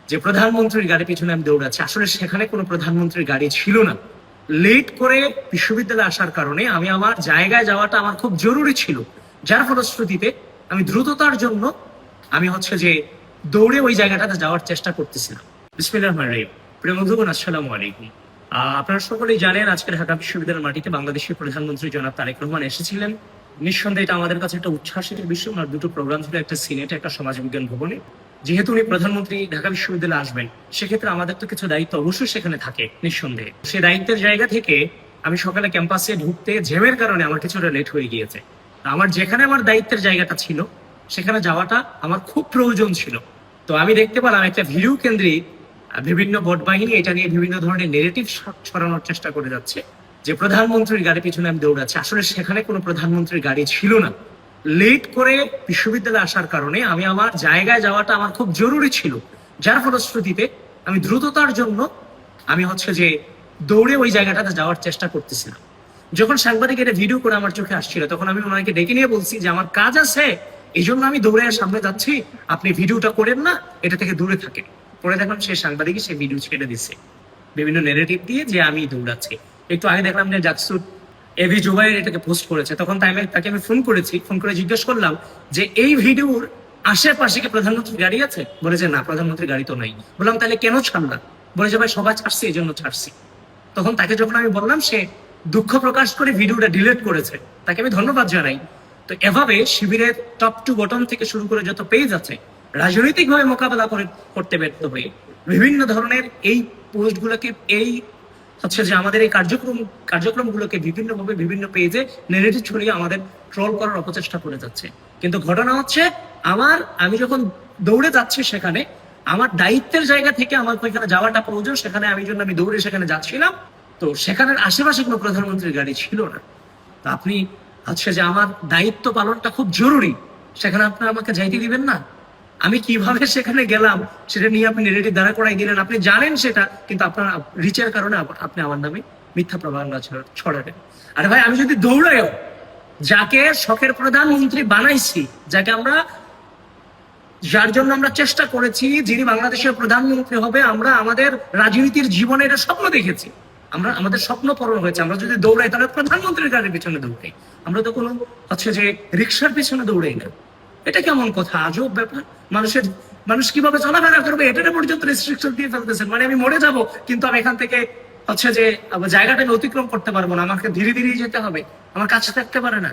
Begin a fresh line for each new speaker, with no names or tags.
যে প্রধানমন্ত্রীর গাড়ি পিছনে আমি দৌড়াচ্ছি, আসলে সেখানে কোনো প্রধানমন্ত্রীর গাড়ি ছিল না। লেট করে বিশ্ববিদ্যালয়ে আসার কারণে আমি আমার জায়গায় যাওয়াটা আমার খুব জরুরি ছিল, যার ফলশ্রুতিতে আমি দ্রুততার জন্য আমি যে দৌড়ে ওই জায়গাটাতে যাওয়ার চেষ্টা করতেছিলাম। বিসমিল্লাহির রহমানির রহিম। প্রিয় বন্ধুগণ, আসসালামু আলাইকুম। আপনারা সকলেই জানেন আজকে ঢাকা বিশ্ববিদ্যালয়ের মাটিতে বাংলাদেশের প্রধানমন্ত্রী জনাব তারেক রহমান এসেছিলেন। নিঃসন্দেহে এটা আমাদের কাছে একটা উচ্ছ্বাসের বিষয়। ওনার দুটো প্রোগ্রাম ছিল, একটা সিনেটে, একটা সমাজ বিজ্ঞান ভবনে। যেহেতু উনি প্রধানমন্ত্রী ঢাকা বিশ্ববিদ্যালয়ে আসবেন, সেক্ষেত্রে আমাদের তো কিছু দায়িত্ব অবশ্যই সেখানে থাকে নিঃসন্দেহে। সেই দায়িত্বের জায়গা থেকে আমি সকালে ক্যাম্পাসে ঢুকতে জ্যামের কারণে আমার কিছুটা লেট হয়ে গিয়েছে। আমার যেখানে আমার দায়িত্বের জায়গাটা ছিল সেখানে যাওয়াটা আমার খুব প্রয়োজন ছিল। তো আমি দেখতে পেলাম একটা ভিডিও কেন্দ্রিক বিভিন্ন ভোট বাহিনী এটা নিয়ে বিভিন্ন ধরনের নেগেটিভ ছড়ানোর চেষ্টা করে যাচ্ছে যে প্রধানমন্ত্রীর গাড়ি পিছনে আমি দৌড়াচ্ছি। আসলে সেখানে কোনো প্রধানমন্ত্রীর গাড়ি ছিল না। লেট করে বিশ্ববিদ্যালয়ে আসার কারণে আমি আমার জায়গায় যাওয়াটা আমার খুব জরুরি ছিল, যার ফলশ্রুতিতে আমি দ্রুততার জন্য আমি যে দৌড়ে ওই জায়গাটাতে যাওয়ার চেষ্টা করতেছিলাম। যখন সাংবাদিক এটা ভিডিও করে আমার চোখে আসছিল, তখন আমি ওনাকে ডেকে নিয়ে বলছি যে আমার কাজ আছে, এই জন্য আমি দৌড়ে সামনে যাচ্ছি, আপনি ভিডিওটা করেন না, এটা থেকে দূরে থাকেন। পরে দেখলাম সেই সাংবাদিকই সেই ভিডিও ছেড়ে দিচ্ছে বিভিন্ন নেগেটিভ দিয়ে যে আমি দৌড়াচ্ছি। একটু আগে দেখলাম যে জাকসুর এভি জুবাইর এটাকে পোস্ট করেছে, তখন তাকে আমি ফোন করেছি। ফোন করে জিজ্ঞেস করলাম যে এই ভিডিওর আশেপাশে কি প্রধানমন্ত্রীর গাড়ি আছে? বলে যে না, প্রধানমন্ত্রীর গাড়ি তো নাই। বললাম তাহলে কেন ছাড়লাম? বলে যে ভাই সবাই ছাড়ছে, এই জন্য ছাড়ছি। তখন তাকে যখন আমি বললাম, সে দুঃখ প্রকাশ করে ভিডিওটা ডিলিট করেছে। তাকে আমি ধন্যবাদ জানাই। তো এভাবে শিবিরের টপ টু বটম থেকে শুরু করে যত পেজ আছে, রাজনৈতিক ভাবে মোকাবেলা করতে ব্যর্থ হয়ে বিভিন্ন ধরনের এই পোস্ট গুলোকে, এই যে আমাদের এই কার্যক্রমগুলোকে বিভিন্নভাবে বিভিন্ন পেজে নেগেটিভ ছড়িয়ে আমাদের ট্রোল করার অপচেষ্টা করে যাচ্ছে। কিন্তু ঘটনা হচ্ছে, আমি যখন দৌড়ে যাচ্ছি সেখানে আমার দায়িত্বের জায়গা থেকে আমার ওইখানে যাওয়াটা প্রয়োজন, সেখানে আমি দৌড়ে সেখানে যাচ্ছিলাম। তো সেখানের আশেপাশে কোনো প্রধানমন্ত্রীর গাড়ি ছিল না। তো আপনি যে আমার দায়িত্ব পালনটা খুব জরুরি, সেখানে আপনারা আমাকে যাইতে দিবেন না? আমি কিভাবে সেখানে গেলাম সেটা নিয়ে আপনি নেগেটিভ দাঁড়া করাই দিলেন। আপনি জানেন সেটা, কিন্তু আপনার রিচের কারণে আপনি আমার নামে মিথ্যা প্রভাবনা ছড়াবেন। আরে ভাই, আমি যদি দৌড়াইও যাকে শখের প্রধানমন্ত্রী বানাইছি, যার জন্য আমরা চেষ্টা করেছি, যিনি বাংলাদেশের প্রধানমন্ত্রী হবে, আমরা আমাদের রাজনীতির জীবনে এটা স্বপ্ন দেখেছি, আমাদের স্বপ্ন পূরণ হয়েছে। আমরা যদি দৌড়াই তাহলে প্রধানমন্ত্রীর গাড়ির পিছনে দৌড়াই, আমরা তো কোনো যে রিক্সার পিছনে দৌড়াই না। এটা কেমন কথা? আজব ব্যাপার। মানুষ কিভাবে চলাফেরা করবে এটা পর্যন্ত রেস্ট্রিকশন দিয়ে ফেলতেছেন। মানে আমি মরে যাব, কিন্তু আমি এখান থেকে যে জায়গাটা আমি অতিক্রম করতে পারবো না, আমাকে ধীরে ধীরে যেতে হবে, আমার কাছে থাকতে পারে না।